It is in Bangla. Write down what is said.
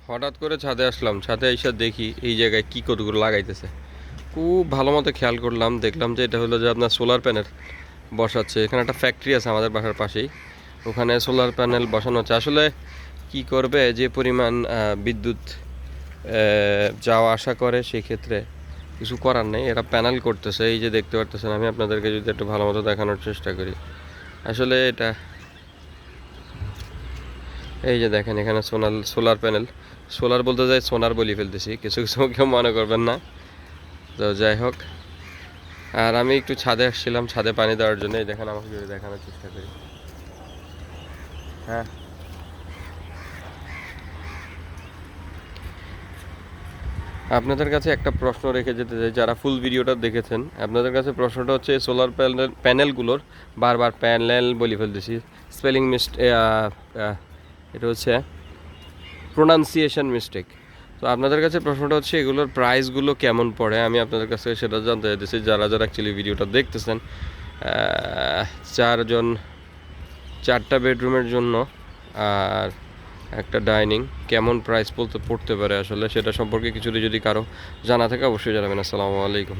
হঠাৎ করে ছাদে আসলাম, ছাদে এসে দেখি এই জায়গায় কি কতগুলো লাগাইতেছে। খুব ভালো মতো খেয়াল করলাম, দেখলাম যে এটা হলো যে আপনার সোলার প্যানেল বসাচ্ছে। এখানে একটা ফ্যাক্টরি আছে আমাদের বাসার পাশেই, ওখানে সোলার প্যানেল বসানো হচ্ছে। আসলে কি করবে, যে পরিমাণ বিদ্যুৎ যাওয়া আসা করে সেই ক্ষেত্রে কিছু করার নেই, এরা প্যানেল করতেছে। এই যে দেখতে পারতেছেন, আমি আপনাদেরকে যদি একটু ভালো মতো দেখানোর চেষ্টা করি। আসলে এটা এই যে দেখেন, এখানে সোলার প্যানেল, সোলার বলতে যাই সোনার বলি ফেলতেছি, কিছু কিছু কেউ মনে করবেন না। তো যাই হোক, আর আমি একটু ছাদে আসছিলাম ছাদে পানি দেওয়ার জন্য। এই দেখেন, আমাকে যদি দেখানোর চেষ্টা করি। হ্যাঁ, আপনাদের কাছে একটা প্রশ্ন রেখে যেতে চাই, যারা ফুল ভিডিওটা দেখেছেন, আপনাদের কাছে প্রশ্নটা হচ্ছে সোলার প্যানেলগুলোর, বারবার প্যানেল বলি ফেলতেছি, স্পেলিং মিস্টেক, এটা হচ্ছে প্রোনাউন্সিয়েশন মিস্টেক। তো আপনাদের কাছে প্রশ্নটা হচ্ছে এগুলোর প্রাইসগুলো কেমন পড়ে, আমি আপনাদের কাছে সেটা জানতে চাইতেছি। যারা যারা অ্যাকচুয়ালি ভিডিওটা দেখতেছেন, চারজন, 4টা বেডরুমের জন্য আর একটা ডাইনিং, কেমন প্রাইস পড়তে পারে আসলে সেটা সম্পর্কে কিছু যদি কারো জানা থাকে অবশ্যই জানাবেন। আসসালামু আলাইকুম।